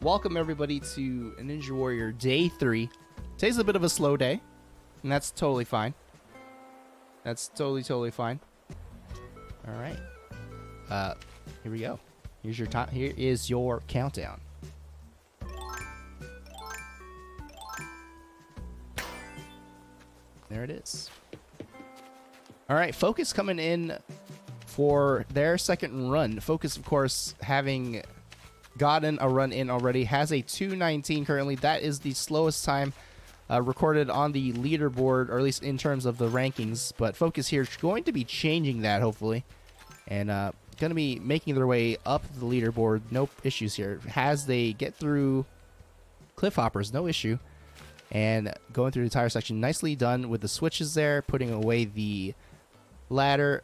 Welcome everybody to Ninja Warrior Day 3. Today's a bit of a slow day, and that's totally fine. That's totally fine. All right. Here we go. Here's your time. Here is your countdown. There it is. All right, Focus coming in for their second run. Focus, of course, having gotten a run in already, has a 2:19 currently. That is the slowest time recorded on the leaderboard, or at least in terms of the rankings. But Focus here is going to be changing that, hopefully, and going to be making their way up the leaderboard. No issues here. As they get through cliff hoppers, no issue. And going through the tire section, nicely done with the switches there, putting away the ladder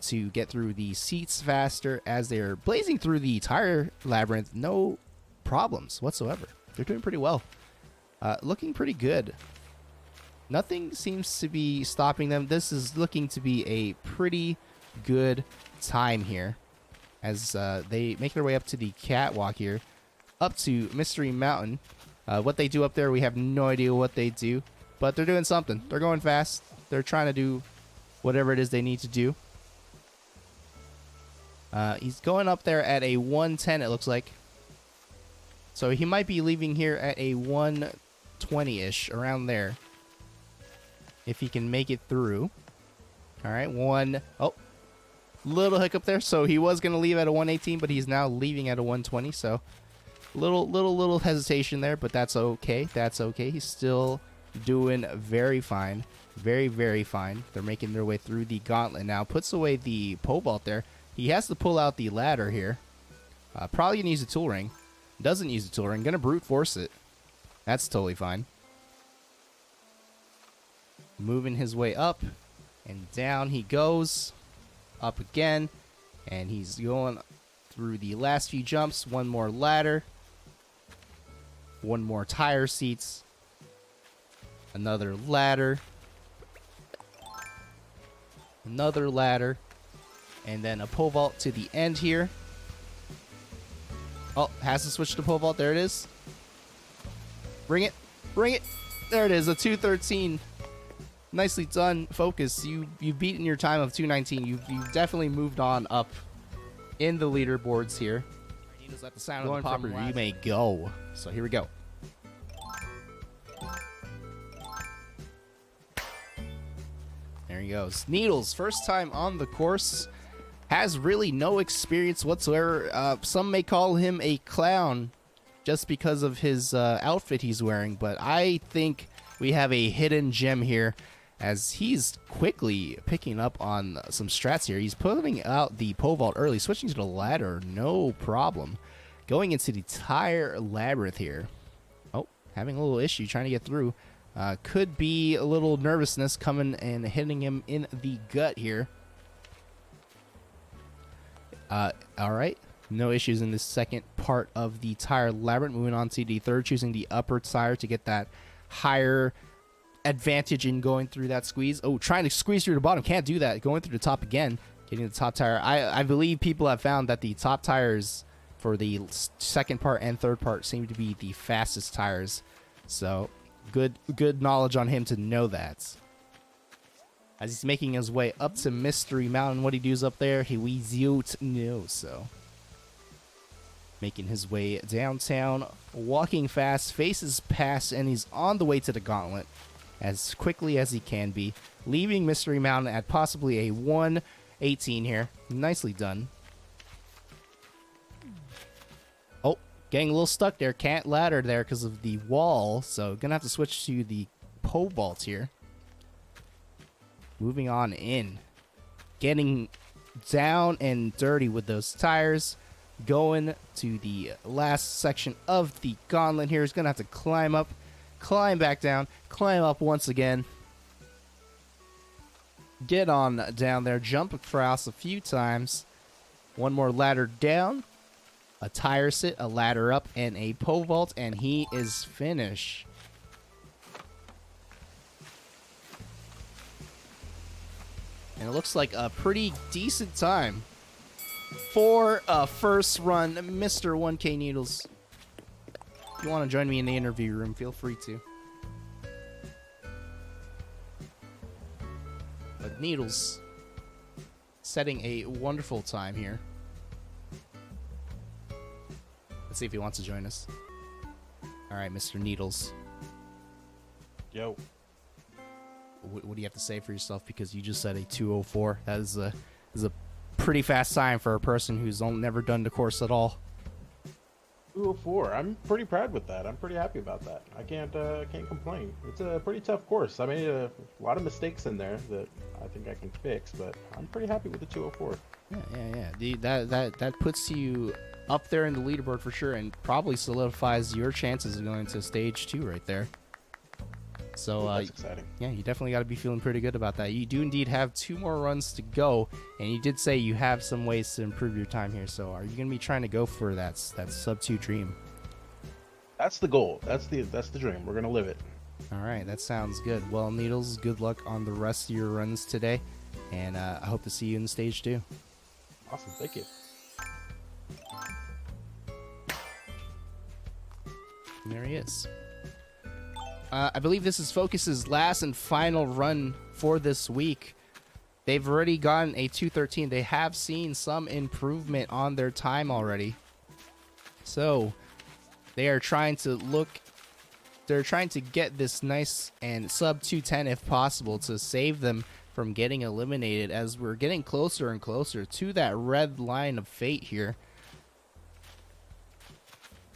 to get through the seats faster as they're blazing through the tire labyrinth. No problems whatsoever. They're doing pretty well. Looking pretty good. Nothing seems to be stopping them. This is looking to be a pretty good time here as they make their way up to the catwalk here, up to Mystery Mountain. What they do up there, we have no idea what they do, but they're doing something. They're going fast. They're trying to do whatever it is they need to do. He's going up there at a 110, it looks like. So he might be leaving here at a 120-ish, around there, if he can make it through. All right, oh, little hiccup there. So he was going to leave at a 118, but he's now leaving at a 120. So little hesitation there, but that's okay. That's okay. He's still doing very fine. Very fine. They're making their way through the gauntlet now. Puts away the pole vault there. He has to pull out the ladder here. Probably gonna use a tool ring. Doesn't use a tool ring. Gonna brute force it. That's totally fine. Moving his way up and down he goes. Up again. And he's going through the last few jumps. One more ladder. One more tire seats. Another ladder. Another ladder. And then a pole vault to the end here. Oh, has to switch to pole vault. There it is. Bring it. Bring it. There it is. A 213. Nicely done, Focus. You've beaten your time of 219. You've definitely moved on up in the leaderboards here. Just let the sound of the popper. You may go. So here we go. There he goes. Needles, first time on the course, has really no experience whatsoever. Some may call him a clown just because of his outfit he's wearing, but I think we have a hidden gem here as he's quickly picking up on some strats here. He's pulling out the pole vault early, switching to the ladder, no problem. Going into the tire labyrinth here. Oh, having a little issue trying to get through. Could be a little nervousness coming and hitting him in the gut here. All right. No issues in the second part of the tire labyrinth. Moving on to the third, choosing the upper tire to get that higher advantage in going through that squeeze. Oh, trying to squeeze through the bottom. Can't do that. Going through the top again. Getting the top tire. I believe people have found that the top tires for the second part and third part seem to be the fastest tires. So good knowledge on him to know that. As he's making his way up to Mystery Mountain, what he does up there, we don't know. So making his way downtown, walking fast, faces past, and he's on the way to the gauntlet as quickly as he can be, leaving Mystery Mountain at possibly a 118 here. Nicely done. Oh, getting a little stuck there. Can't ladder there because of the wall, so gonna have to switch to the pole vault here. Moving on in. Getting down and dirty with those tires. Going to the last section of the gauntlet here. He's going to have to climb up, climb back down, climb up once again. Get on down there. Jump across a few times. One more ladder down. A tire sit, a ladder up, and a pole vault. And he is finished. And it looks like a pretty decent time for a first run, Mr. 1K Needles. If you want to join me in the interview room, feel free to. But Needles setting a wonderful time here. Let's see if he wants to join us. All right, Mr. Needles. Yo. What do you have to say for yourself? Because you just said a 2:04. That is a pretty fast time for a person who's never done the course at all. 2:04. I'm pretty proud with that. I'm pretty happy about that. I can't complain. It's a pretty tough course. I made a lot of mistakes in there that I think I can fix, but I'm pretty happy with the 2:04. Yeah. That puts you up there in the leaderboard for sure, and probably solidifies your chances of going to stage 2 right there. So that's exciting. Yeah, you definitely got to be feeling pretty good about that. You do indeed have 2 more runs to go, and you did say you have some ways to improve your time here. So are you going to be trying to go for that sub 2 dream? That's the goal. That's the dream. We're gonna live it. All right, that sounds good. Well, Needles, good luck on the rest of your runs today, and I hope to see you in the stage 2. Awesome. Thank you. And there he is. I believe this is Focus's last and final run for this week. They've already gotten a 2:13. They have seen some improvement on their time already. So they are trying to get this nice and sub 2:10 if possible to save them from getting eliminated, as we're getting closer and closer to that red line of fate here.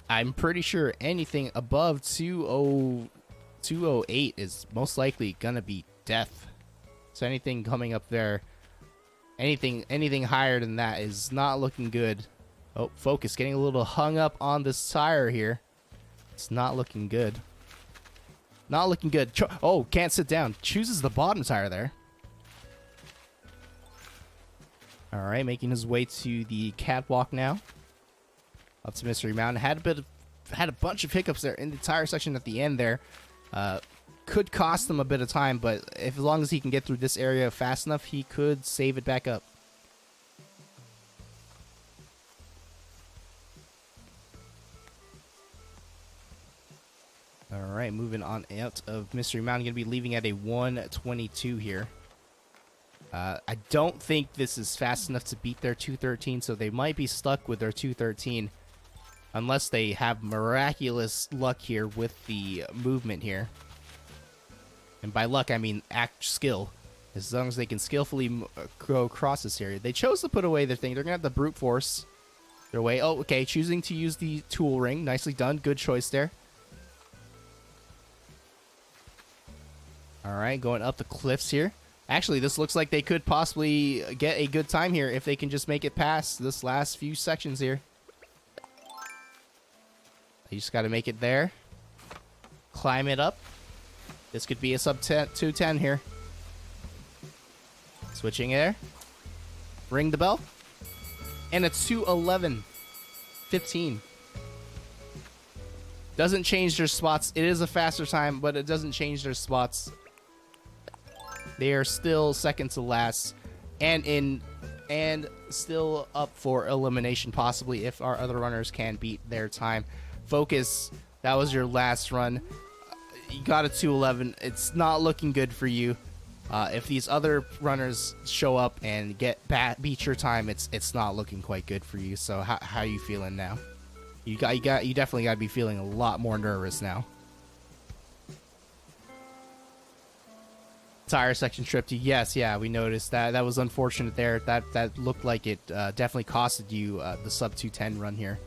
I'm pretty sure anything above 208 is most likely gonna be death. So anything coming up there, anything higher than that is not looking good. Oh, Focus getting a little hung up on this tire here. It's not looking good. Not looking good. Oh, can't sit down. Chooses the bottom tire there. All right, making his way to the catwalk now. Up to Mystery Mountain. Had a bunch of hiccups there in the tire section at the end there. Could cost them a bit of time, but as long as he can get through this area fast enough, he could save it back up. All right, moving on out of Mystery Mountain. Going to be leaving at a 1:22 here. I don't think this is fast enough to beat their 2:13, so they might be stuck with their 2:13 unless they have miraculous luck here with the movement here. And by luck, I mean skill. As long as they can skillfully go across this area. They chose to put away their thing. They're going to have to brute force their way. Oh, okay. Choosing to use the tool ring. Nicely done. Good choice there. All right. Going up the cliffs here. Actually, this looks like they could possibly get a good time here if they can just make it past this last few sections here. You just got to make it there. Climb it up. This could be a sub 210 here. Switching air. Ring the bell. And a 2:11.15. Doesn't change their spots. It is a faster time, but it doesn't change their spots. They are still second to last. And still up for elimination, possibly, if our other runners can beat their time. Focus, that was your last run. You got a 2:11. It's not looking good for you. If these other runners show up and beat your time, it's not looking quite good for you. So how are you feeling now? You definitely got to be feeling a lot more nervous now. Tire section tripped you. Yes, yeah, we noticed that. That was unfortunate there. That looked like it definitely costed you the sub 210 run here.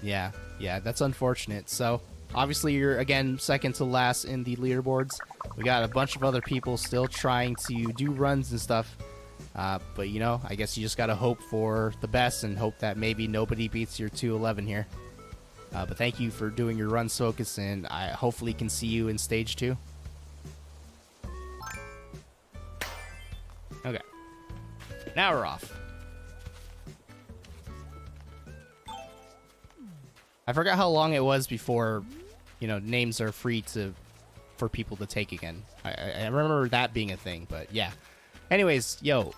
Yeah, that's unfortunate. So, obviously, you're, again, second to last in the leaderboards. We got a bunch of other people still trying to do runs and stuff. But, you know, I guess you just got to hope for the best and hope that maybe nobody beats your 2:11 here. But thank you for doing your runs, Focus, and I hopefully can see you in stage 2. Okay. Now we're off. I forgot how long it was before, you know, names are free for people to take again. I remember that being a thing, but yeah. Anyways, yo,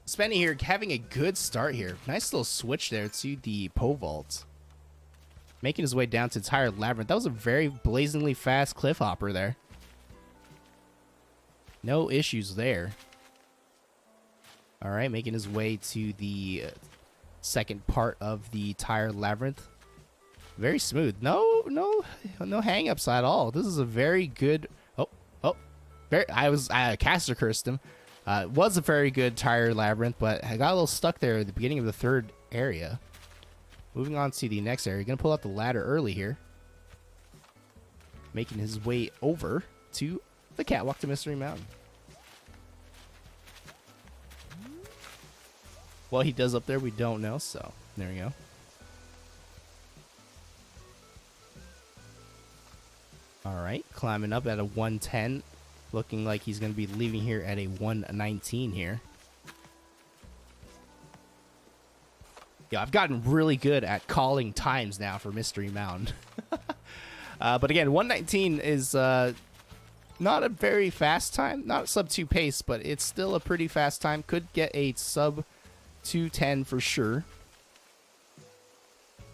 Spenny here having a good start here. Nice little switch there to the pole vault. Making his way down to Tire Labyrinth. That was a very blazingly fast cliff hopper there. No issues there. All right, making his way to the second part of the Tire Labyrinth. Very smooth. No hang-ups at all. This is a very good... I caster cursed him. It was a very good Tire Labyrinth, but I got a little stuck there at the beginning of the third area. Moving on to the next area. Going to pull out the ladder early here. Making his way over to the Catwalk to Mystery Mountain. What he does up there, we don't know, so there we go. All right, climbing up at a 110. Looking like he's going to be leaving here at a 119 here. Yeah, I've gotten really good at calling times now for Mystery Mountain. But again, 119 is not a very fast time. Not a sub 2 pace, but it's still a pretty fast time. Could get a sub 210 for sure.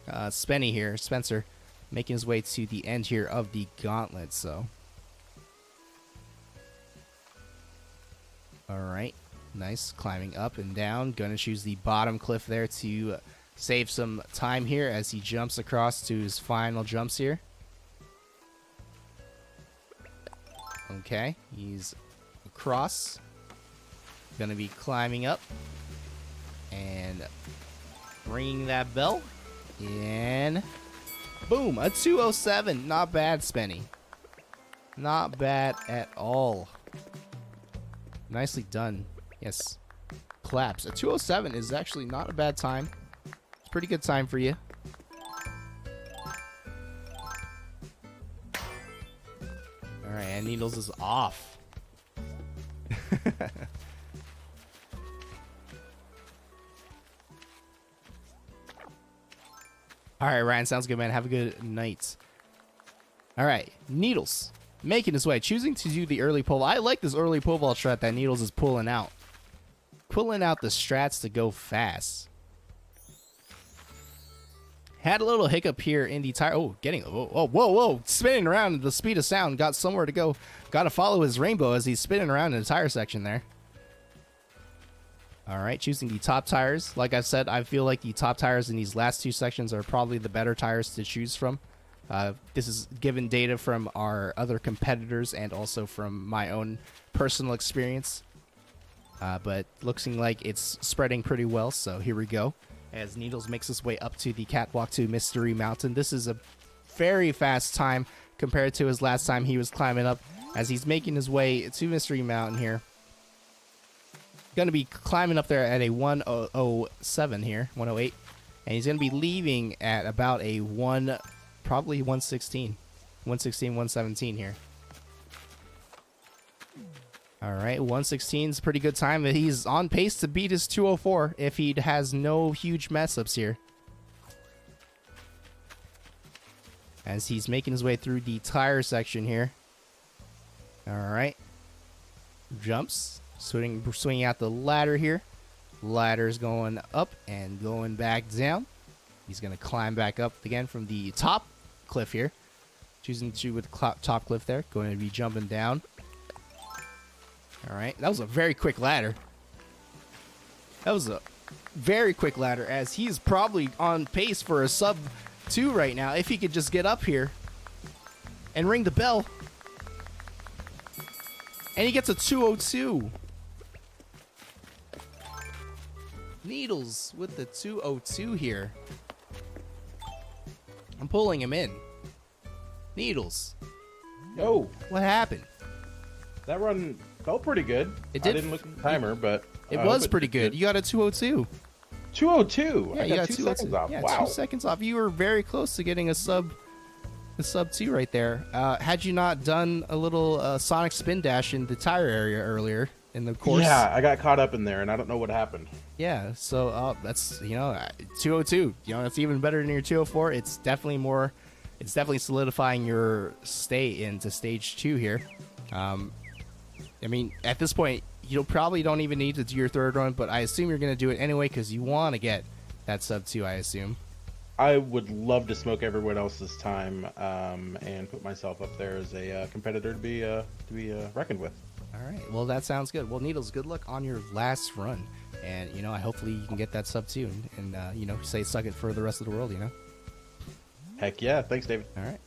Spenny here, Spencer, making his way to the end here of the gauntlet, so... Alright, nice. Climbing up and down. Gonna choose the bottom cliff there to save some time here as he jumps across to his final jumps here. Okay, he's across. Gonna be climbing up and ringing that bell. And boom, a 207. Not bad, Spenny. Not bad at all. Nicely done. Yes. Claps. A 207 is actually not a bad time. It's a pretty good time for you. Alright, and Needles is off. Alright, Ryan, sounds good, man. Have a good night. Alright, Needles. Making his way, choosing to do the early pull. I like this early pull vault strat that Needles is pulling out. Pulling out the strats to go fast. Had a little hiccup here in the tire. Oh, whoa. Spinning around at the speed of sound. Got somewhere to go. Got to follow his rainbow as he's spinning around in the tire section there. All right, choosing the top tires. Like I've said, I feel like the top tires in these last two sections are probably the better tires to choose from. This is given data from our other competitors and also from my own personal experience. But looking like it's spreading pretty well, so here we go. As Needles makes his way up to the Catwalk to Mystery Mountain. This is a very fast time compared to his last time he was climbing up. As he's making his way to Mystery Mountain here. Going to be climbing up there at a 107 here, 108. And he's going to be leaving at about a probably 116. 116, 117 here. All right, 116 is a pretty good time. He's on pace to beat his 204 if he has no huge mess-ups here. As he's making his way through the tire section here. All right. Jumps. Swinging out the ladder here. Ladder's going up and going back down. He's going to climb back up again from the top cliff here. Choosing to with the top cliff there. Going to be jumping down. All right. That was a very quick ladder. As he's probably on pace for a sub 2 right now. If he could just get up here and ring the bell. And he gets a 202. Needles with the 202 here. I'm pulling him in. Needles. Yo. What happened? That run felt pretty good. It did. I didn't look at the timer, but... It was pretty good. You got a 202. 202? Yeah, I you got got 2 202. seconds off. Yeah, Wow. 2 seconds off. You were very close to getting a sub 2 right there. Had you not done a little sonic spin dash in the tire area earlier in the course? Yeah, I got caught up in there, and I don't know what happened. Yeah, so that's, 202. That's even better than your 204. It's definitely solidifying your stay into stage 2 here. I mean, at this point, You probably don't even need to do your third run, but I assume you're going to do it anyway because you want to get that sub 2, I assume. I would love to smoke everyone else's time and put myself up there as a competitor to be reckoned with. All right. Well, that sounds good. Well, Needles, good luck on your last run. And, you know, hopefully you can get that sub 2 and you know, say suck it for the rest of the world, you know? Heck yeah. Thanks, David. All right.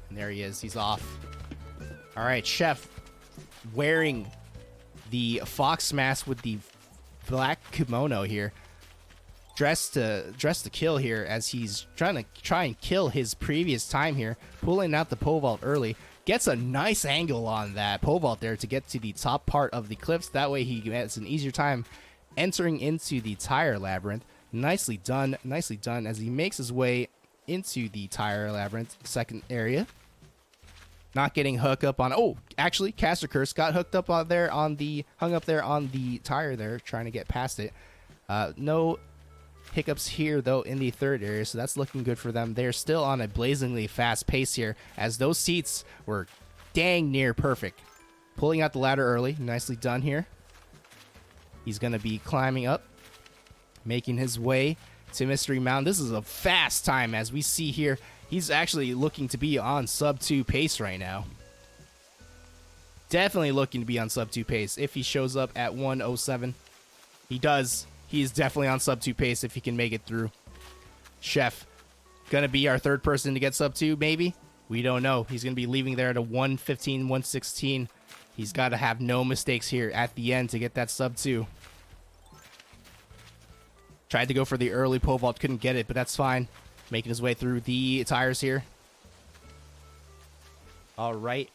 And there he is. He's off. All right, Chef, wearing the fox mask with the black kimono here, dressed to kill here as he's trying and kill his previous time here, pulling out the pole vault early. Gets a nice angle on that pole vault there to get to the top part of the cliffs. That way he gets an easier time entering into the tire labyrinth. Nicely done as he makes his way into the tire labyrinth second area. Not getting hooked up on. Oh, actually, Caster Curse got hooked up on there on the hung up there on the tire there, trying to get past it. No hiccups here though in the third area, so that's looking good for them. They're still on a blazingly fast pace here, as those seats were dang near perfect. Pulling out the ladder early, nicely done here. He's gonna be climbing up, making his way to Mystery Mountain. This is a fast time, as we see here. He's actually looking to be on sub 2 pace right now. Definitely looking to be on sub 2 pace if he shows up at 1:07. He does. He is definitely on sub 2 pace if he can make it through. Chef, gonna be our third person to get sub 2, maybe? We don't know. He's gonna be leaving there at a 1:15, 1:16. He's got to have no mistakes here at the end to get that sub 2. Tried to go for the early pole vault, couldn't get it, but that's fine. Making his way through the tires here. All right.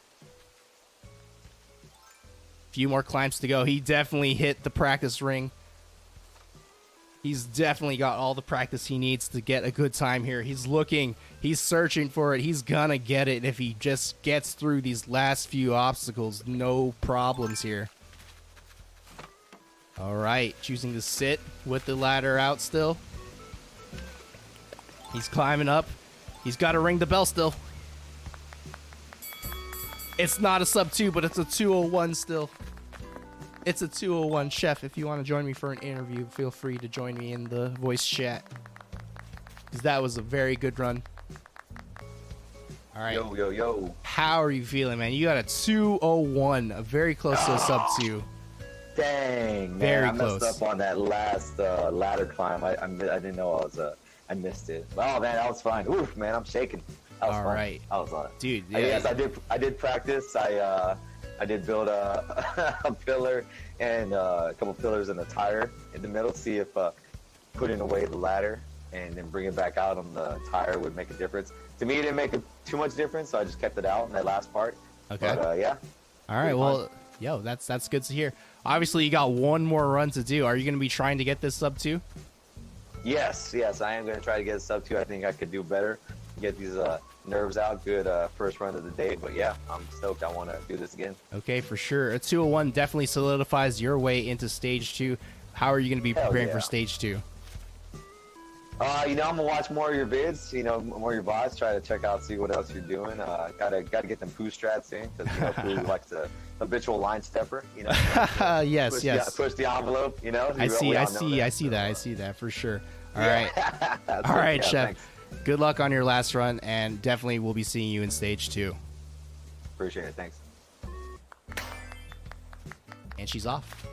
Few more climbs to go. He definitely hit the practice ring. He's definitely got all the practice he needs to get a good time here. He's looking. He's searching for it. He's gonna get it if he just gets through these last few obstacles. No problems here. All right. Choosing to sit with the ladder out still. He's climbing up. He's got to ring the bell still. It's not a sub 2, but it's a 2:01 still. It's a 2:01. Chef, if you want to join me for an interview, feel free to join me in the voice chat. Because that was a very good run. All right. Yo, yo, yo. How are you feeling, man? You got a 2:01, very close to a sub 2. Dang, man. Very I close. messed up on that last ladder climb. I didn't know I missed it. Oh, man, that was fine. Oof, man, I'm shaking. That was All fun. right. I was on it. Dude, yeah. Yes, I did practice. I did build a, a pillar and a couple pillars and a tire in the middle. See if putting away the ladder and then bring it back out on the tire would make a difference. To me, it didn't make too much difference, so I just kept it out in that last part. Okay. But, yeah. All right, well, yo, that's good to hear. Obviously, you got one more run to do. Are you going to be trying to get this sub 2? Yes, I am going to try to get a sub 2. I think I could do better. Get these nerves out. Good first run of the day. But yeah, I'm stoked. I want to do this again. Okay, for sure. A 2:01 definitely solidifies your way into stage 2. How are you going to be preparing for stage 2? I'm gonna watch more of your vids. More of your VODs. Try to check out, see what else you're doing. Gotta get them poo strats in because poo likes the habitual line stepper. Yes. Push the envelope. I see that for sure. All right, Chef. Thanks. Good luck on your last run, and definitely we'll be seeing you in stage 2. Appreciate it. Thanks. And she's off.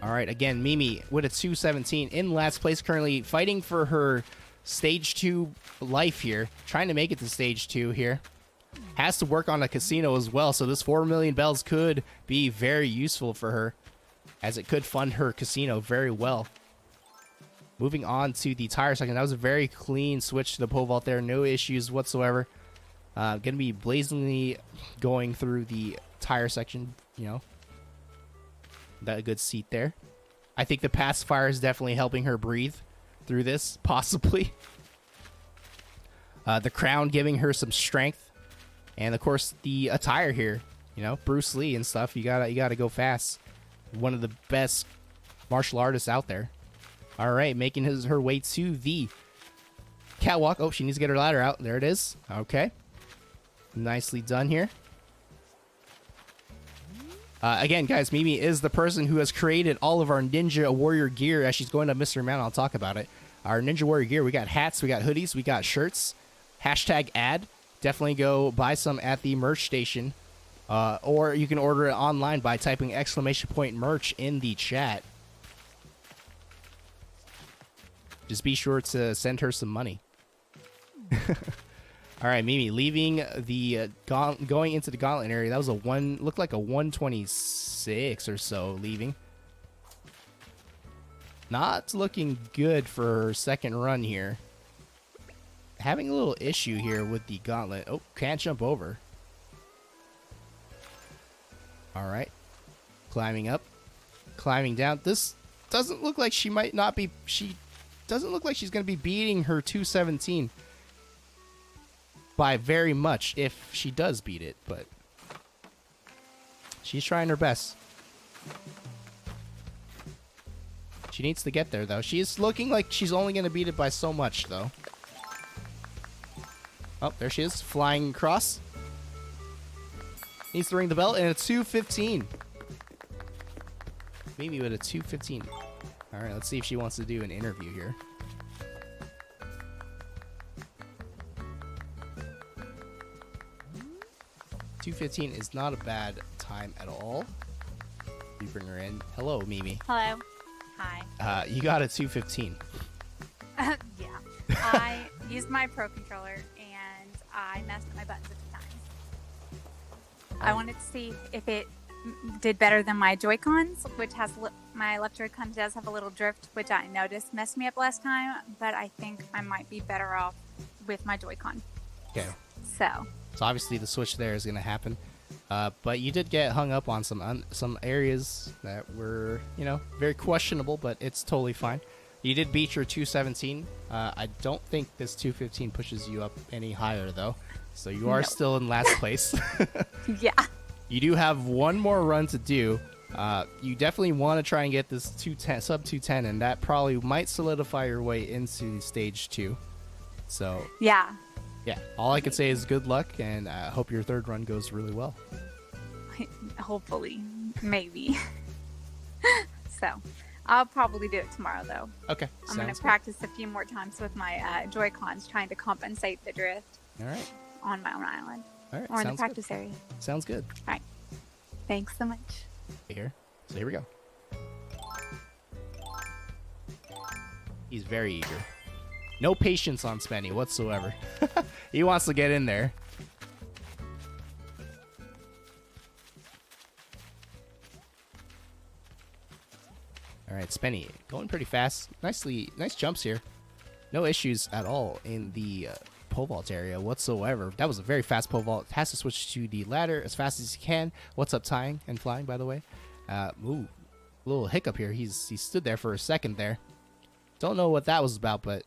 All right, again, Mimi with a 2:17 in last place, currently fighting for her stage 2 life here, trying to make it to stage 2 here. Has to work on a casino as well, so this 4 million bells could be very useful for her, as it could fund her casino very well. Moving on to the tire section. That was a very clean switch to the pole vault there. No issues whatsoever. Going to be blazingly going through the tire section, That a good seat there. I think the pacifier is definitely helping her breathe through this, possibly. The crown giving her some strength. And, of course, the attire here. Bruce Lee and stuff. You gotta go fast. One of the best martial artists out there. All right, making her way to the catwalk. Oh, she needs to get her ladder out. There it is. Okay. Nicely done here. Again, guys, Mimi is the person who has created all of our Ninja Warrior gear. As she's going to Mr. Man, I'll talk about it. Our Ninja Warrior gear, we got hats, we got hoodies, we got shirts. Hashtag ad. Definitely go buy some at the merch station. Or you can order it online by typing !merch in the chat. Just be sure to send her some money. All right, Mimi, leaving the going into the gauntlet area. That was looked like a 126 or so leaving. Not looking good for her second run here. Having a little issue here with the gauntlet. Oh, can't jump over. All right, climbing up, climbing down. This doesn't look like she might not be. She doesn't look like she's going to be beating her 217. By very much if she does beat it, but she's trying her best. She needs to get there, though. She's looking like she's only going to beat it by so much, though. Oh, there she is, flying across. Needs to ring the bell, and a 215. Maybe with a 215. All right, let's see if she wants to do an interview here. .215 is not a bad time at all. You bring her in. Hello, Mimi. Hello. Hi. You got a 215. Yeah. I used my Pro Controller and I messed up my buttons a few times. I wanted to see if it did better than my Joy-Cons, which has my left Joy-Con does have a little drift, which I noticed messed me up last time, but I think I might be better off with my Joy-Con. Okay. So obviously the switch there is going to happen. But you did get hung up on some areas that were, very questionable, but it's totally fine. You did beat your 217. I don't think this 215 pushes you up any higher, though. So you are still in last place. yeah. You do have one more run to do. You definitely want to try and get this sub 210, and that probably might solidify your way into stage 2. So Yeah. yeah, all I can say is good luck, and I hope your third run goes really well. Hopefully. Maybe. So I'll probably do it tomorrow, though. Okay. I'm going to practice a few more times with my Joy-Cons, trying to compensate the drift. All right. On my own island. All right. Or in the practice area. Sounds good. All right. Thanks so much. Here. So here we go. He's very eager. No patience on Spenny whatsoever. He wants to get in there. All right, Spenny, going pretty fast. Nice jumps here. No issues at all in the pole vault area whatsoever. That was a very fast pole vault. Has to switch to the ladder as fast as he can. What's up, tying and flying, by the way? Ooh, little hiccup here. He stood there for a second there. Don't know what that was about, but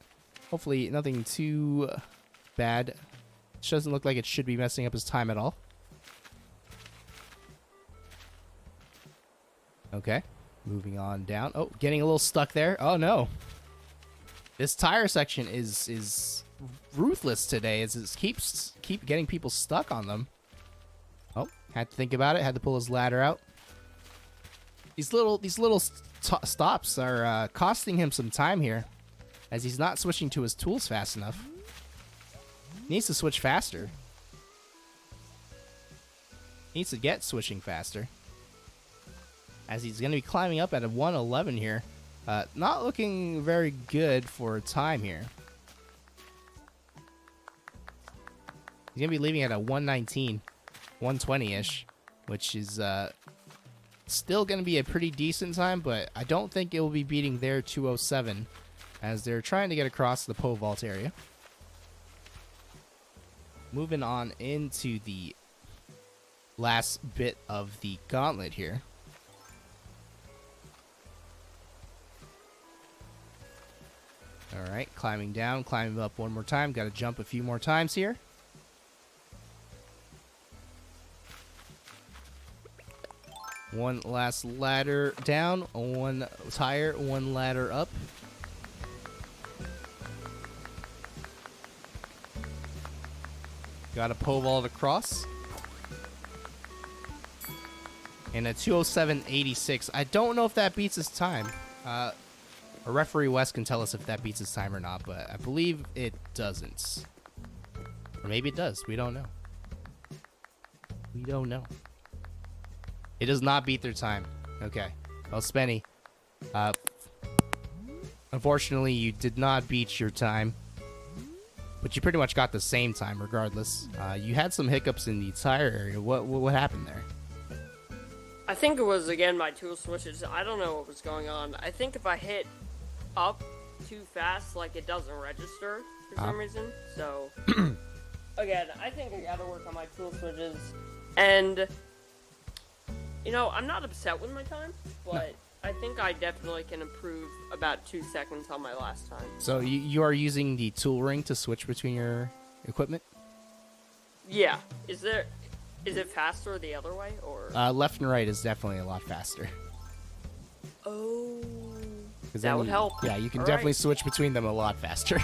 hopefully nothing too bad. It doesn't look like it should be messing up his time at all. Okay, moving on down. Oh, getting a little stuck there. Oh no. This tire section is ruthless today as it keep getting people stuck on them. Oh, had to think about it. Had to pull his ladder out. These little stops are costing him some time here, as he's not switching to his tools fast enough. He needs to switch faster. He needs to get switching faster, as he's going to be climbing up at a 111 here. Not looking very good for time here. He's going to be leaving at a 119, 120-ish, which is still going to be a pretty decent time, but I don't think it will be beating their 207 as they're trying to get across the pole vault area. Moving on into the last bit of the gauntlet here. All right, climbing down, climbing up one more time. Got to jump a few more times here. One last ladder down, one tire, one ladder up. Got a pole vault across. And a 207.86. I don't know if that beats his time. A referee Wes can tell us if that beats his time or not, but I believe it doesn't. Or maybe it does. We don't know. We don't know. It does not beat their time. Okay. Well, Spenny, unfortunately, you did not beat your time. But you pretty much got the same time regardless. You had some hiccups in the tire area. What happened there? I think it was, again, my tool switches. I don't know what was going on. I think if I hit up too fast, like, it doesn't register for some reason. So, again, I think I gotta work on my tool switches. And, you know, I'm not upset with my time, but I think I definitely can improve about 2 seconds on my last time. So you are using the tool ring to switch between your equipment? Yeah. Is it faster the other way, or? Left and right is definitely a lot faster. Oh. 'Cause That then would help. Yeah, you can All definitely right. switch between them a lot faster.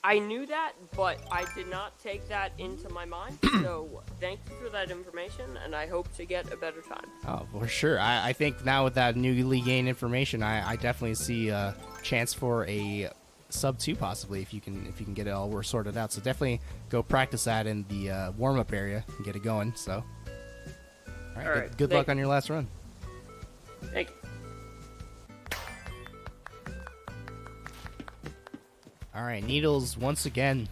I knew that, but I did not take that into my mind. So thank you for that information, and I hope to get a better time. Oh, for sure. I think now with that newly gained information, I definitely see a chance for a sub 2 possibly if you can get it all sorted out. So definitely go practice that in the warm up area and get it going. So, all right. Good luck on your last run. Thank you. All right, Needles once again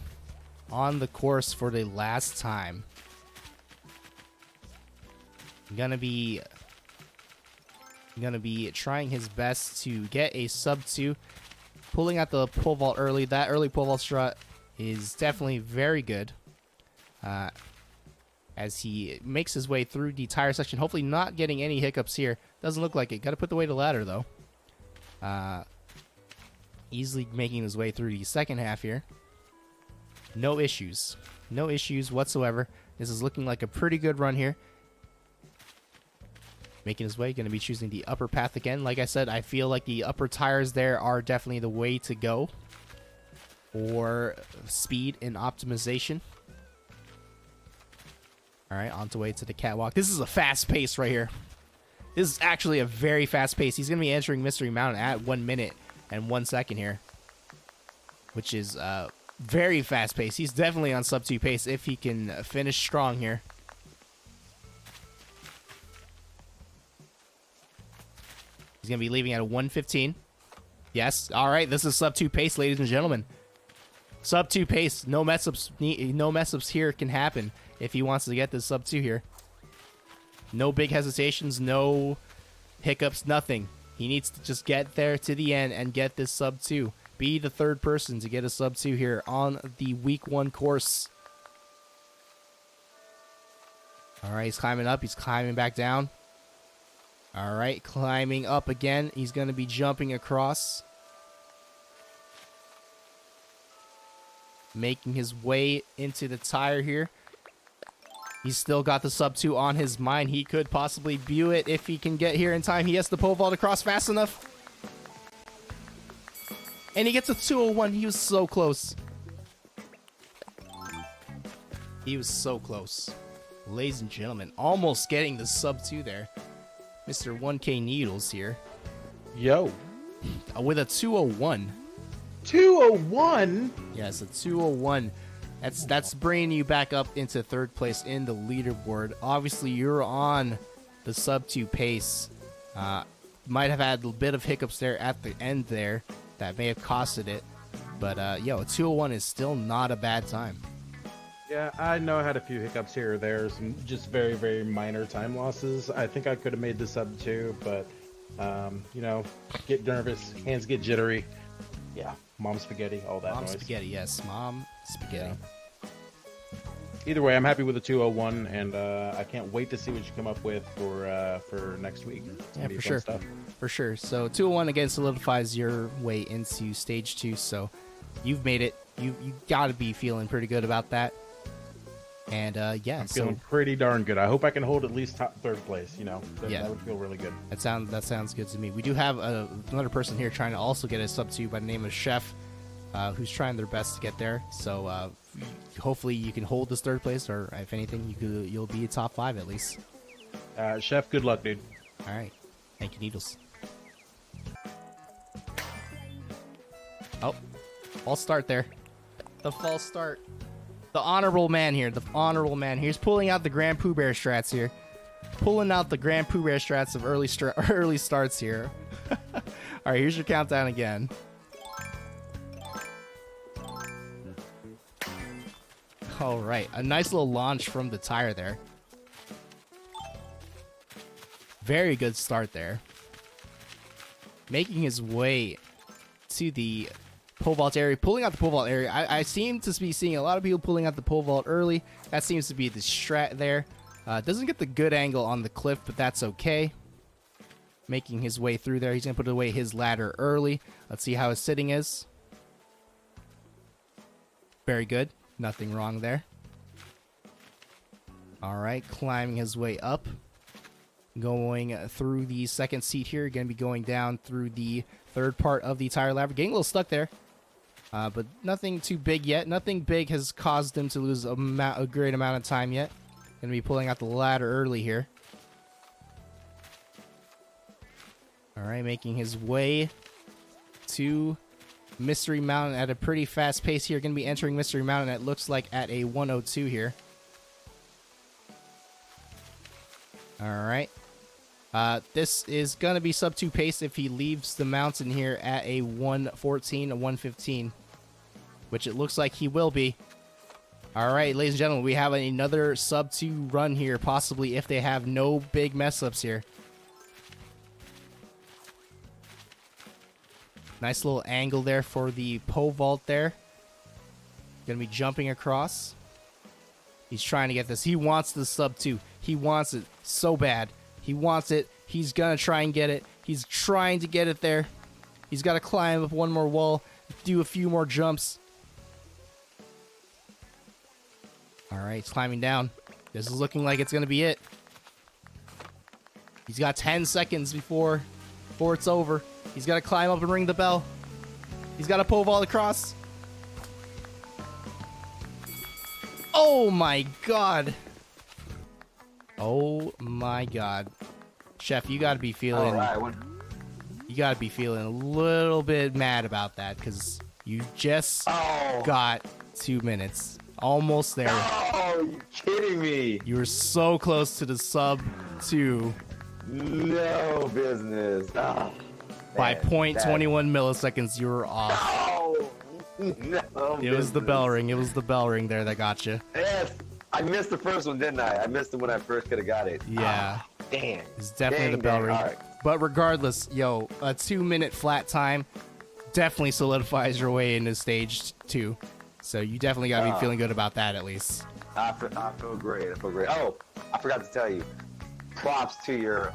on the course for the last time. Gonna be trying his best to get a sub 2, pulling out the pole vault early. That early pole vault strut is definitely very good. As he makes his way through the tire section, hopefully not getting any hiccups here. Doesn't look like it. Got to put away the ladder though. Easily making his way through the second half here. No issues. No issues whatsoever. This is looking like a pretty good run here. Making his way. Going to be choosing the upper path again. Like I said, I feel like the upper tires there are definitely the way to go for speed and optimization. All right, on the way to the catwalk. This is a fast pace right here. This is actually a very fast pace. He's going to be entering Mystery Mountain at 1 minute and 1 second here, which is very fast pace. He's definitely on sub 2 pace if he can finish strong here. He's going to be leaving at a 1:15. Yes. All right. This is sub 2 pace, ladies and gentlemen. Sub 2 pace. No mess ups. No mess ups here can happen if he wants to get this sub 2 here. No big hesitations. No hiccups. Nothing. He needs to just get there to the end and get this sub 2. Be the third person to get a sub 2 here on the week 1 course. All right, he's climbing up. He's climbing back down. All right, climbing up again. He's going to be jumping across. Making his way into the tire here. He's still got the sub 2 on his mind. He could possibly view it if he can get here in time. He has the pole vault across fast enough. And he gets a 201. He was so close. He was so close. Ladies and gentlemen, almost getting the sub 2 there. Mr. 1K Needles here. Yo. With a 201. 201? Yes, a 201. That's bringing you back up into third place in the leaderboard. Obviously, you're on the sub 2 pace. Might have had a bit of hiccups there at the end there that may have costed it. But, a 201 is still not a bad time. Yeah, I know I had a few hiccups here or there, some just very, very minor time losses. I think I could have made the sub 2, but, get nervous, hands get jittery. Yeah, mom spaghetti, all that Mom noise. spaghetti, yes. Mom spaghetti. Yeah. Either way, I'm happy with the 201, and I can't wait to see what you come up with for next week. It's gonna be For fun sure. stuff. For sure. So 201 again solidifies your way into stage 2. So you've made it. You got to be feeling pretty good about that. And I'm feeling pretty darn good. I hope I can hold at least top third place. Yeah. That would feel really good. That sounds good to me. We do have another person here trying to also get a sub 2 by the name of Chef. who's trying their best to get there. So hopefully you can hold this third place, or if anything, you'll be top 5 at least. Chef, good luck, dude. All right. Thank you, Needles. Oh, false start there. The false start. The honorable man here. The honorable man. He's pulling out the Grand Pooh Bear strats here. Pulling out the Grand Pooh Bear strats of early starts here. All right, here's your countdown again. All right, a nice little launch from the tire there. Very good start there. Making his way to the pole vault area, pulling out the pole vault area. I seem to be seeing a lot of people pulling out the pole vault early. That seems to be the strat there. Doesn't get the good angle on the cliff, but that's okay. Making his way through there. He's going to put away his ladder early. Let's see how his sitting is. Very good. Nothing wrong there. All right, climbing his way up. Going through the second seat here. Going to be going down through the third part of the tire ladder. Getting a little stuck there. But nothing too big yet. Nothing big has caused him to lose a great amount of time yet. Going to be pulling out the ladder early here. All right, making his way to Mystery Mountain at a pretty fast pace here. Going to be entering Mystery Mountain, it looks like, at a 102 here. All right. This is going to be sub 2 pace if he leaves the mountain here at a 114, a 115, which it looks like he will be. All right, ladies and gentlemen, we have another sub 2 run here, possibly if they have no big mess ups here. Nice little angle there for the pole vault there. Gonna be jumping across. He's trying to get this. He wants the sub 2. He wants it so bad. He wants it. He's gonna try and get it. He's trying to get it there. He's got to climb up one more wall, do a few more jumps. All right, he's climbing down. This is looking like it's gonna be it. He's got 10 seconds before it's over. He's got to climb up and ring the bell. He's got to pole vault across. Oh my god. Oh my god. Chef, you got to be feeling... You got to be feeling a little bit mad about that, because you just got 2 minutes. Almost there. Oh, you kidding me? You were so close to the sub 2. No business. Oh, By 0.21 milliseconds, you were off. No It was the bell ring. It was the bell ring there that got you. Yes. I missed the first one, didn't I? I missed it when I first could have got it. Yeah. Damn. It's definitely the bell ring. Right. But regardless, yo, a 2-minute flat time definitely solidifies your way into stage 2. So you definitely got to be feeling good about that at least. I feel great. I feel great. Oh, I forgot to tell you. Props to your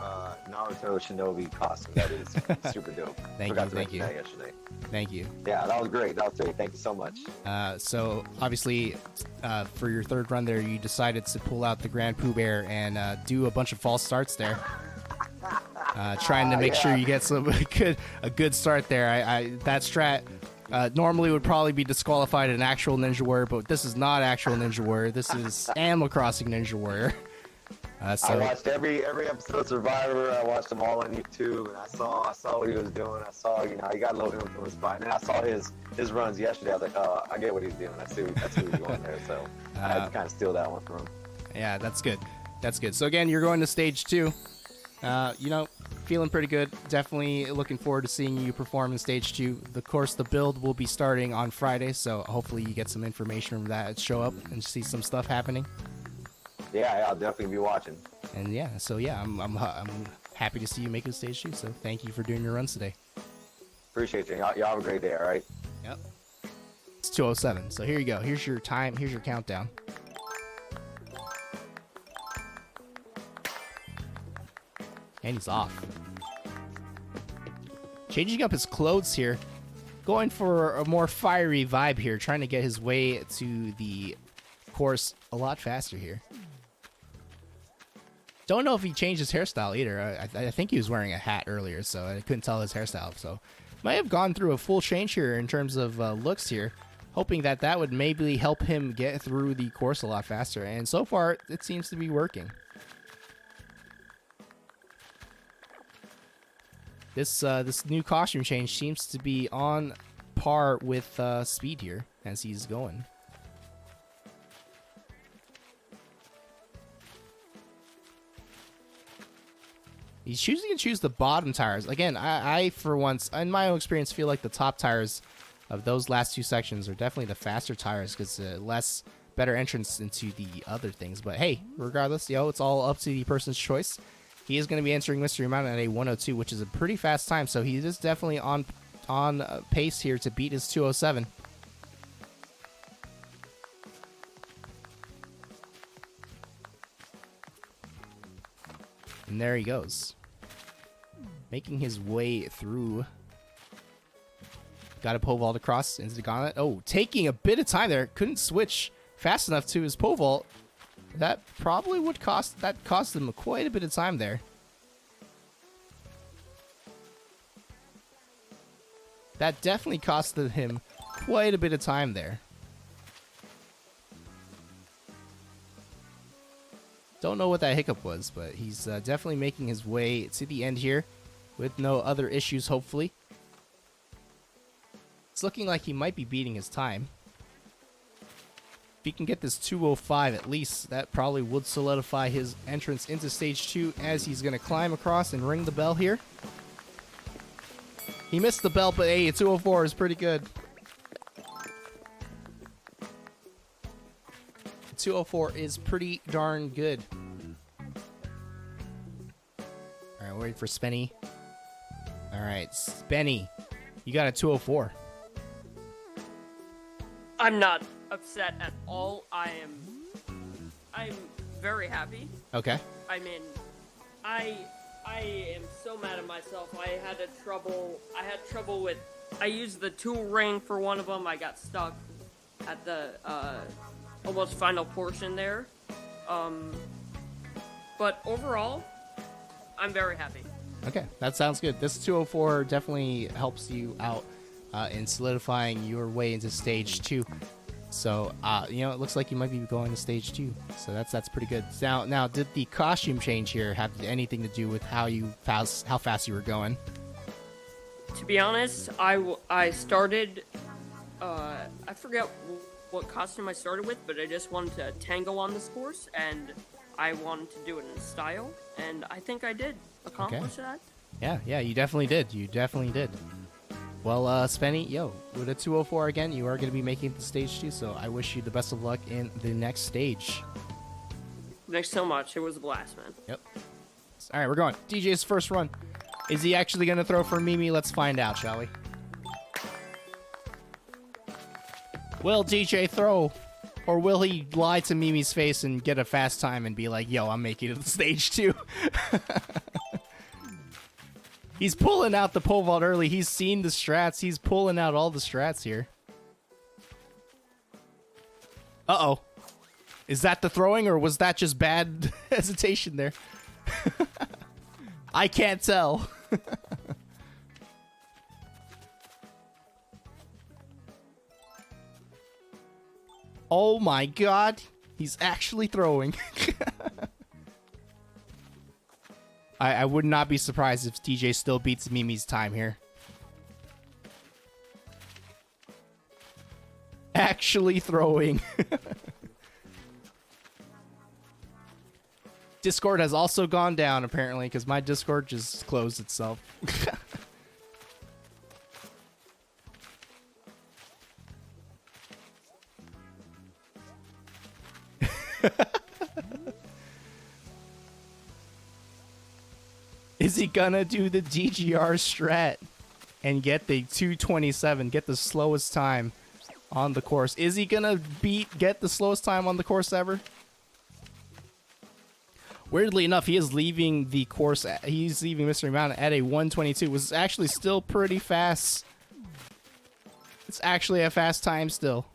Naruto Shinobi costume. That is super dope. Thank you. That yesterday. Thank you. Yeah, that was great. Thank you so much. So obviously, for your third run there, you decided to pull out the Grand Pooh Bear and do a bunch of false starts there. Trying to make sure you get a good start there. That strat normally would probably be disqualified in actual Ninja Warrior, but this is not actual Ninja Warrior. This is Animal Crossing Ninja Warrior. So, I watched every episode of Survivor. I watched them all on YouTube, and I saw what he was doing. I saw, he got a little influence by it. And I saw his runs yesterday. I was like, oh, I get what he's doing. That's who he's going there. So I had to kind of steal that one from him. Yeah, that's good. That's good. So again, you're going to stage 2. Feeling pretty good. Definitely looking forward to seeing you perform in stage 2. Of course, the build will be starting on Friday, so hopefully you get some information from that, show up and see some stuff happening. Yeah, I'll definitely be watching. And I'm happy to see you make it to stage 2. So thank you for doing your runs today. Appreciate you. Y'all have a great day. All right. Yep. It's 2:07. So here you go. Here's your time. Here's your countdown. And he's off. Changing up his clothes here. Going for a more fiery vibe here. Trying to get his way to the course a lot faster here. Don't know if he changed his hairstyle either. I think he was wearing a hat earlier, so I couldn't tell his hairstyle. So Might have gone through a full change here in terms of looks here, hoping that that would maybe help him get through the course a lot faster. And so far, it seems to be working. This new costume change seems to be on par with speed here as he's going. He's choosing to choose the bottom tires. Again, I for once, in my own experience, feel like the top tires of those last two sections are definitely the faster tires because less better entrance into the other things. But hey, regardless, it's all up to the person's choice. He is going to be entering Mystery Mountain at a 102, which is a pretty fast time. So he is definitely on pace here to beat his 207. And there he goes, making his way through. Got a pole vault across into the gauntlet. Oh, taking a bit of time there. Couldn't switch fast enough to his pole vault. That probably would cost him quite a bit of time there. That definitely costed him quite a bit of time there. Don't know what that hiccup was, but he's definitely making his way to the end here with no other issues, hopefully. It's looking like he might be beating his time. If he can get this 205 at least, that probably would solidify his entrance into stage 2 as he's going to climb across and ring the bell here. He missed the bell, but hey, a 204 is pretty good. 204 is pretty darn good. Alright, waiting for Spenny. Alright, Spenny, you got a 204. I'm not upset at all. I'm very happy. Okay. I mean, I am so mad at myself. I had trouble with. I used the tool ring for one of them. I got stuck at the almost final portion there. But overall, I'm very happy. Okay, that sounds good. This 204 definitely helps you out in solidifying your way into stage 2. So, it looks like you might be going to stage 2. So that's pretty good. Now, did the costume change here have anything to do with how fast you were going? To be honest, I started. I forget what costume I started with, but I just wanted to tango on this course, and I wanted to do it in style, and I think I did accomplish that. Yeah, you definitely did. Well, Spenny, with a 204 again, you are going to be making it to stage 2, so I wish you the best of luck in the next stage. Thanks so much. It was a blast, man. Yep. All right, we're going. DJ's first run. Is he actually going to throw for Mimi? Let's find out, shall we? Will DJ throw? Or will he lie to Mimi's face and get a fast time and be like, I'm making it to stage 2? He's pulling out the pole vault early. He's seen the strats. He's pulling out all the strats here. Uh-oh. Is that the throwing, or was that just bad hesitation there? I can't tell. Oh my god. He's actually throwing. I would not be surprised if DJ still beats Mimi's time here. Actually throwing. Discord has also gone down, apparently, because my Discord just closed itself. Is he gonna do the DGR strat and get the 227, get the slowest time on the course? Is he gonna get the slowest time on the course ever? Weirdly enough, he is leaving the course. He's leaving Mystery Mountain at a 122. It was actually still pretty fast. It's actually a fast time still.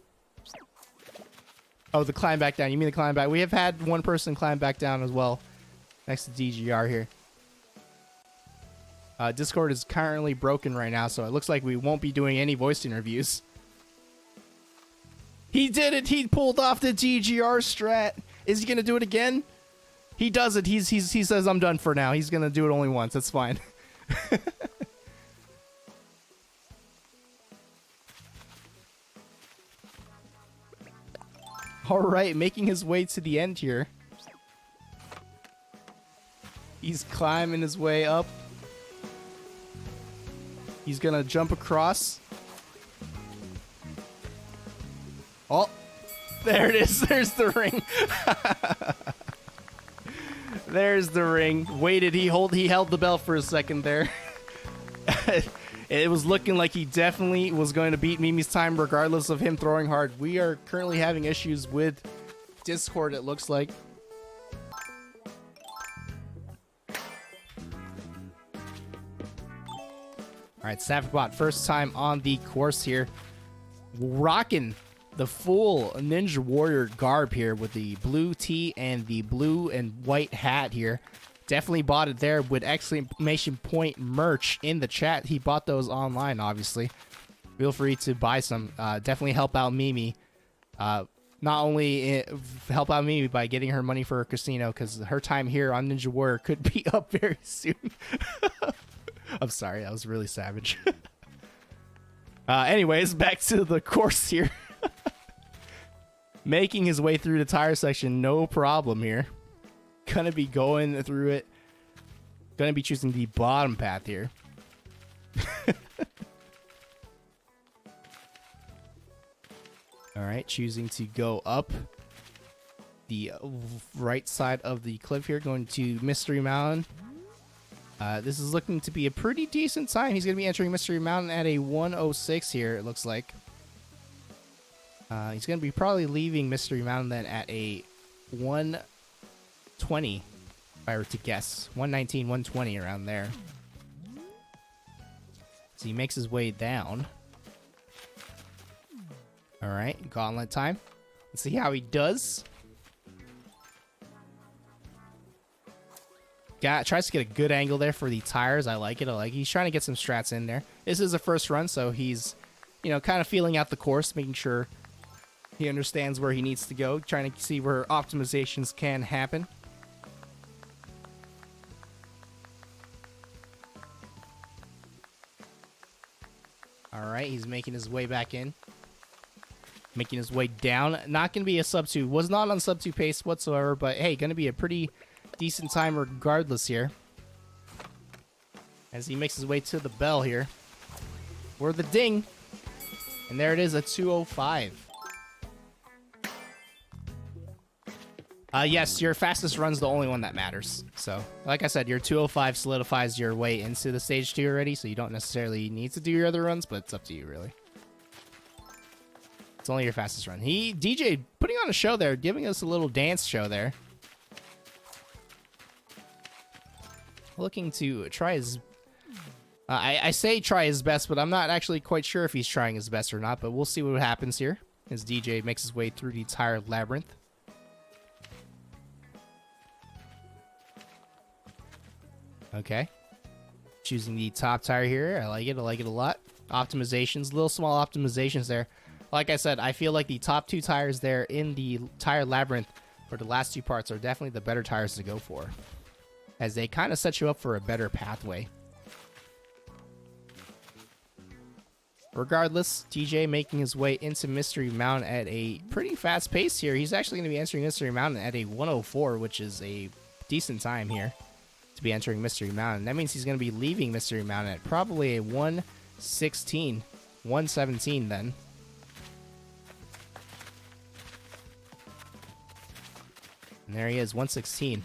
Oh, the climb back down. You mean the climb back? We have had one person climb back down as well next to DGR here. Discord is currently broken right now, so it looks like we won't be doing any voice interviews. He did it! He pulled off the GGR strat! Is he gonna do it again? He does it. He says, I'm done for now. He's gonna do it only once. That's fine. Alright, making his way to the end here. He's climbing his way up. He's gonna jump across. Oh, there it is. There's the ring. There's the ring. Waited. He held the bell for a second there. It was looking like he definitely was going to beat Mimi's time regardless of him throwing hard. We are currently having issues with Discord, it looks like. Alright, Savagabot, first time on the course here. Rocking the full Ninja Warrior garb here with the blue tee and the blue and white hat here. Definitely bought it there with exclamation point merch in the chat. He bought those online, obviously. Feel free to buy some. Definitely help out Mimi. Not only help out Mimi by getting her money for her casino, because her time here on Ninja Warrior could be up very soon. I'm sorry, that was really savage. Anyways, back to the course here. Making his way through the tire section, no problem here. Gonna be going through it. Gonna be choosing the bottom path here. Alright, choosing to go up the right side of the cliff here, going to Mystery Mountain. This is looking to be a pretty decent time. He's going to be entering Mystery Mountain at a 106 here, it looks like. He's going to be probably leaving Mystery Mountain then at a 120, if I were to guess. 119, 120, around there. So he makes his way down. Alright, gauntlet time. Let's see how he does. Tries to get a good angle there for the tires. I like it. He's trying to get some strats in there. This is a first run, so he's, kind of feeling out the course, making sure he understands where he needs to go, trying to see where optimizations can happen. Alright, he's making his way back in. Making his way down. Not going to be a sub 2. Was not on sub 2 pace whatsoever, but hey, going to be a pretty decent time regardless here. As he makes his way to the bell here. Or the ding. And there it is, a 205. Yes, your fastest run's the only one that matters. So, like I said, your 205 solidifies your way into the stage 2 already, so you don't necessarily need to do your other runs, but it's up to you, really. It's only your fastest run. DJ putting on a show there, giving us a little dance show there. Looking to try his... I say try his best, but I'm not actually quite sure if he's trying his best or not, but we'll see what happens here as DJ makes his way through the tire labyrinth. Okay. Choosing the top tire here. I like it. I like it a lot. Optimizations. Little small optimizations there. Like I said, I feel like the top 2 tires there in the tire labyrinth for the last 2 parts are definitely the better tires to go for, as they kind of set you up for a better pathway. Regardless, DJ making his way into Mystery Mountain at a pretty fast pace here. He's actually going to be entering Mystery Mountain at a 104, which is a decent time here to be entering Mystery Mountain. That means he's going to be leaving Mystery Mountain at probably a 116, 117 then. And there he is, 116.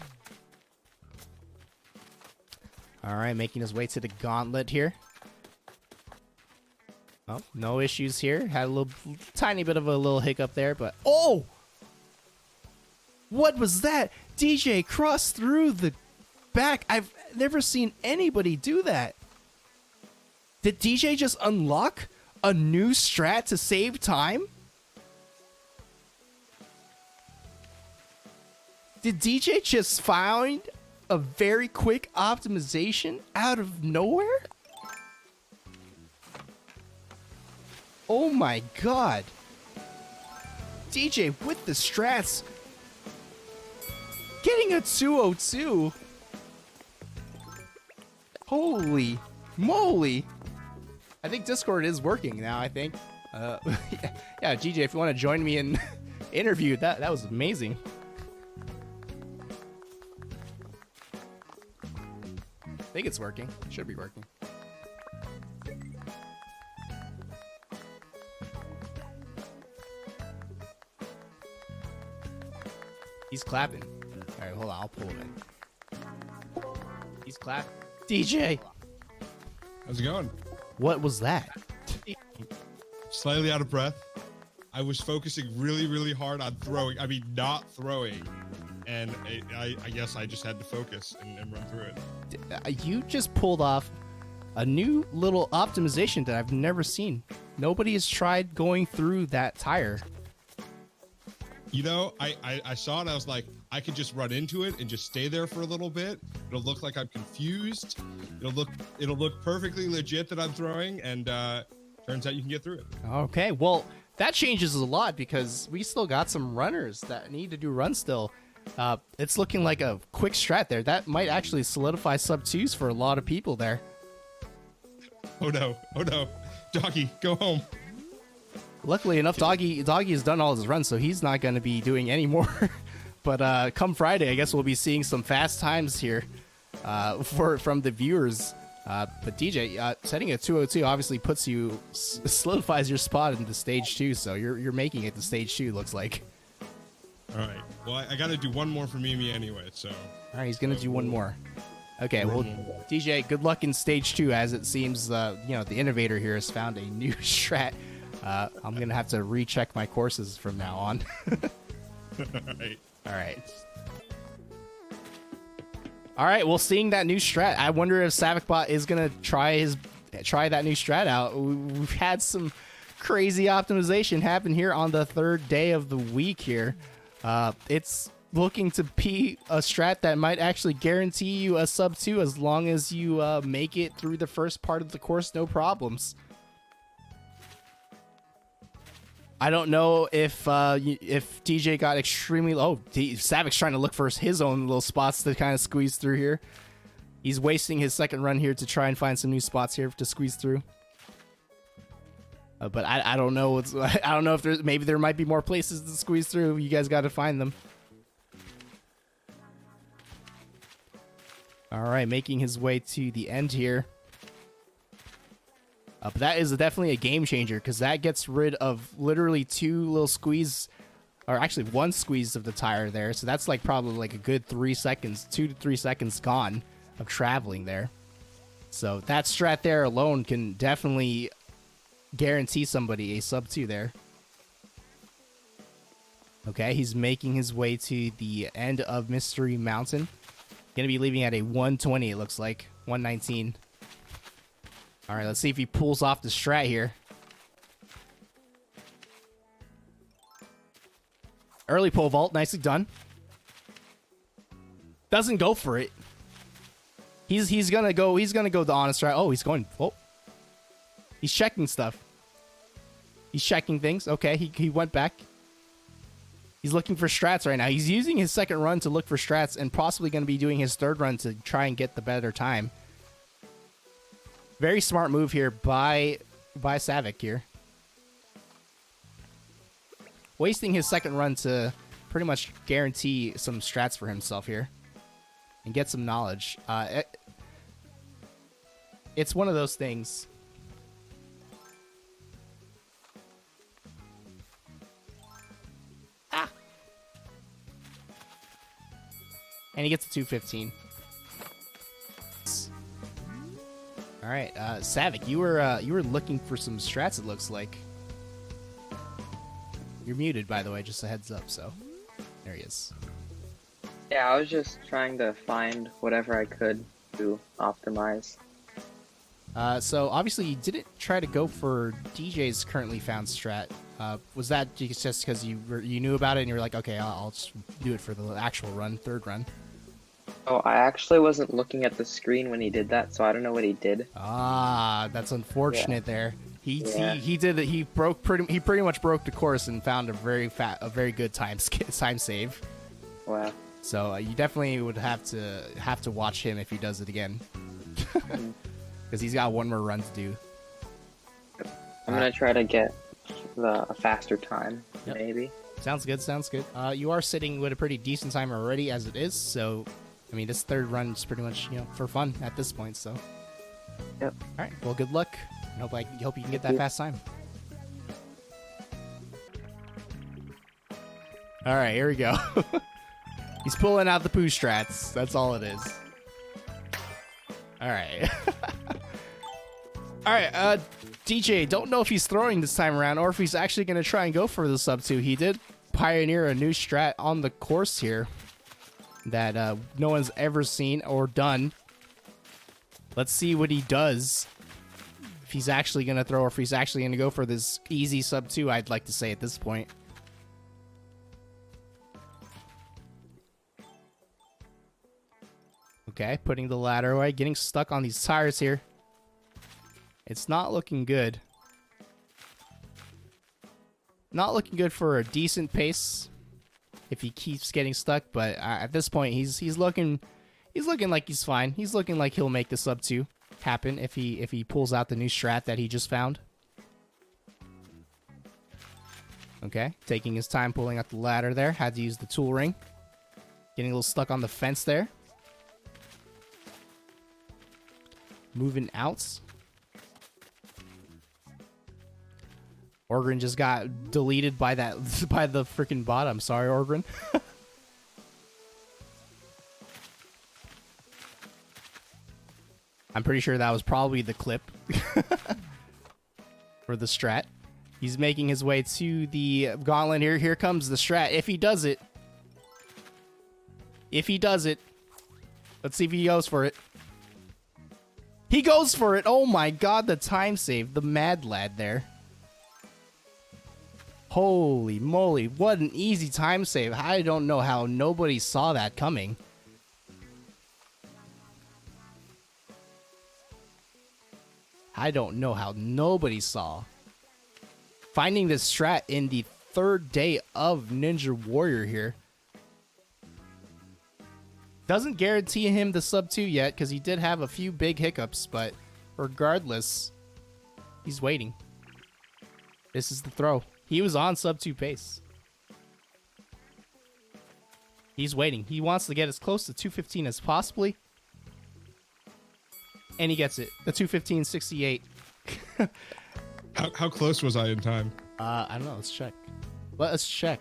Alright, making his way to the gauntlet here. Oh, no issues here. Had a little tiny bit of a little hiccup there, but... Oh! What was that? DJ crossed through the back. I've never seen anybody do that. Did DJ just unlock a new strat to save time? Did DJ just find a very quick optimization out of nowhere? Oh my god. DJ with the strats. Getting a 202. Holy moly. I think Discord is working now, I think. Yeah, GJ, if you want to join me in interview, that was amazing. I think it's working. Should be working. He's clapping. All right, hold on. I'll pull him in. He's clapping. DJ, How's it going? what was that? Slightly out of breath. I was focusing really, really hard on throwing. I mean, not throwing. And I guess I just had to focus and run through it. You just pulled off a new little optimization that I've never seen. Nobody has tried going through that tire. You know, I saw it. I was like, I could just run into it and just stay there for a little bit. It'll look like I'm confused. It'll look perfectly legit that I'm throwing. And turns out you can get through it. Okay, well, that changes a lot because we still got some runners that need to do run still. It's looking like a quick strat there. That might actually solidify sub 2s for a lot of people there. Oh no. Doggy, go home. Luckily enough, Doggy has done all his runs, so he's not going to be doing any more. But come Friday, I guess we'll be seeing some fast times here from the viewers. But DJ, setting a 202 obviously solidifies your spot into stage 2, so you're making it to stage 2, looks like. All right. Well, I got to do one more for Mimi anyway, so. All right, he's going to do one more. Okay, well, DJ, good luck in stage 2, as it seems, the innovator here has found a new strat. I'm going to have to recheck my courses from now on. All right. All right, well, seeing that new strat, I wonder if SavicBot is going to try that new strat out. We've had some crazy optimization happen here on the third day of the week here. It's looking to be a strat that might actually guarantee you a sub 2 as long as you make it through the first part of the course, no problems. I don't know if DJ got extremely low. Savic's trying to look for his own little spots to kind of squeeze through here. He's wasting his second run here to try and find some new spots here to squeeze through. But I don't know I don't know if there might be more places to squeeze through. You guys got to find them. All right, making his way to the end here. But that is definitely a game changer because that gets rid of literally 2 little squeeze, or actually 1 squeeze of the tire there. So that's like probably like a good 3 seconds, 2 to 3 seconds gone of traveling there. So that strat there alone can definitely guarantee somebody a sub 2 there. Okay, he's making his way to the end of Mystery Mountain. Gonna be leaving at a 120, it looks like. 119. All right, let's see if he pulls off the strat here. Early pole vault, nicely done. Doesn't go for it. He's gonna go the honest strat. Oh, he's going. Oh, he's checking stuff. He's checking things. Okay, he went back. He's looking for strats right now. He's using his second run to look for strats and possibly going to be doing his third run to try and get the better time. Very smart move here by Savic here. Wasting his second run to pretty much guarantee some strats for himself here and get some knowledge. It's one of those things. And he gets a 215. All right, Savic, you were looking for some strats. It looks like. You're muted, by the way. Just a heads up. So, there he is. Yeah, I was just trying to find whatever I could to optimize. So obviously you didn't try to go for DJ's currently found strat. Was that just because you knew about it and you were like, okay, I'll just do it for the actual run, third run? Oh, I actually wasn't looking at the screen when he did that, so I don't know what he did. Ah, that's unfortunate there. Yeah. He did it. He pretty much broke the course and found a very good time save. Wow. So you definitely would have to watch him if he does it again, because he's got one more run to do. I'm gonna try to get a faster time, Yep. maybe. Sounds good. Sounds good. You are sitting with a pretty decent time already as it is. So, I mean, this third run is pretty much for fun at this point. So, Yep. all right. Well, good luck. Hope you can get that you. fast time. All right, here we go. He's pulling out the poo strats. That's all it is. All right. All right, DJ, don't know if he's throwing this time around or if he's actually going to try and go for the sub 2. He did pioneer a new strat on the course here that no one's ever seen or done. Let's see what he does. If he's actually going to throw or if he's actually going to go for this easy sub 2, I'd like to say at this point. Okay, putting the ladder away, getting stuck on these tires here. It's not looking good. Not looking good for a decent pace if he keeps getting stuck, but at this point he's looking like he's fine. He's looking like he'll make the sub 2 happen if he pulls out the new strat that he just found. Okay, taking his time pulling out the ladder there. Had to use the tool ring. Getting a little stuck on the fence there. Moving out. Orgrin just got deleted by the freaking bot. I'm sorry, Orgrin. I'm pretty sure that was probably the clip for the strat. He's making his way to the gauntlet here. Here comes the strat. If he does it. Let's see if he goes for it. He goes for it. Oh my god, the time save. The mad lad there. Holy moly, what an easy time save. I don't know how nobody saw that coming. I don't know how nobody saw. Finding this strat in the third day of Ninja Warrior here. Doesn't guarantee him the sub 2 yet, because he did have a few big hiccups, but regardless, he's waiting. This is the throw. He was on sub 2 pace. He's waiting. He wants to get as close to 215 as possibly. And he gets it. The 215.68. How close was I in time? I don't know. Let's check. Let's check.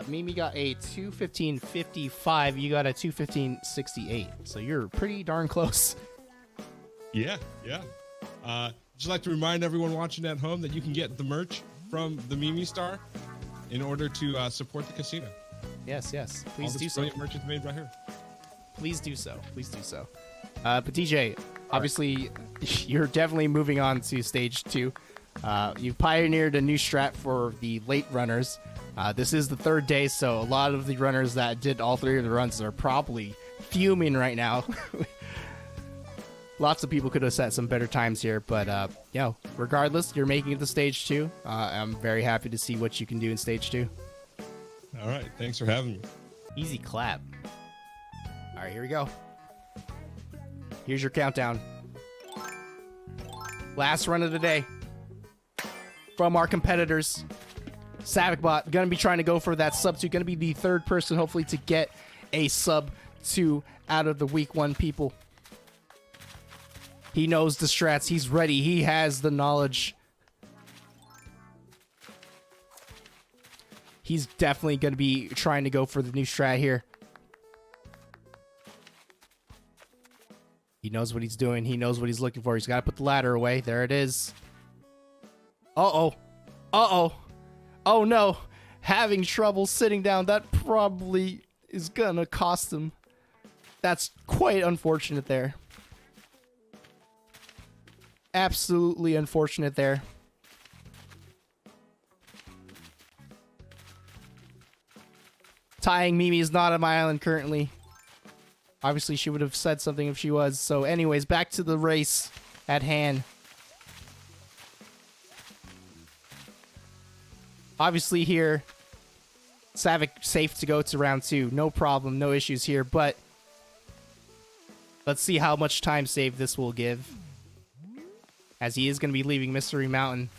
Mimi got a 215.55. You got a 215.68. So you're pretty darn close. Yeah. Just like to remind everyone watching at home that you can get the merch from the Mimi Star in order to support the casino. Yes. Please All do this so. brilliant merch is made right here. Please do so. But DJ, obviously, you're definitely moving on to stage 2. You've pioneered a new strat for the late runners. This is the third day, so a lot of the runners that did all 3 of the runs are probably fuming right now. Lots of people could have set some better times here, but regardless, you're making it to stage 2. I'm very happy to see what you can do in stage 2. All right, thanks for having me. Easy clap. All right, here we go. Here's your countdown. Last run of the day from our competitors. SavicBot gonna be trying to go for that sub 2. Gonna be the third person, hopefully, to get a sub 2 out of the week 1 people. He knows the strats. He's ready. He has the knowledge. He's definitely gonna be trying to go for the new strat here. He knows what he's doing. He knows what he's looking for. He's got to put the ladder away. There it is. Uh-oh. Oh, no. Having trouble sitting down. That probably is going to cost him. That's quite unfortunate there. Absolutely unfortunate there. Tying Mimi is not on my island currently. Obviously, she would have said something if she was. So anyways, back to the race at hand. Obviously here, Savick safe to go to round 2. No problem, no issues here. But let's see how much time save this will give, as he is going to be leaving Mystery Mountain.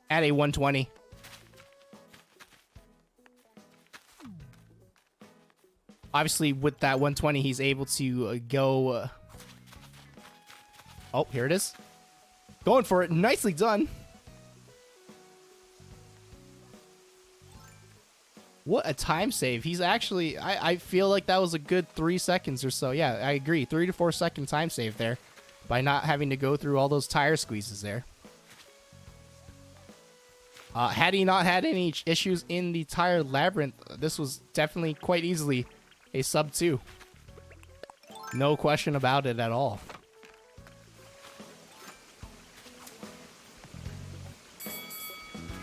At a 120. Obviously, with that 120, he's able to go... Oh, here it is. Going for it. Nicely done. What a time save. He's actually... I feel like that was a good 3 seconds or so. Yeah, I agree. 3 to 4 second time save there by not having to go through all those tire squeezes there. Had he not had any issues in the tire labyrinth, this was definitely quite easily a sub 2. No question about it at all.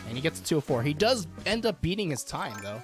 And he gets a 204. He does end up beating his time, though.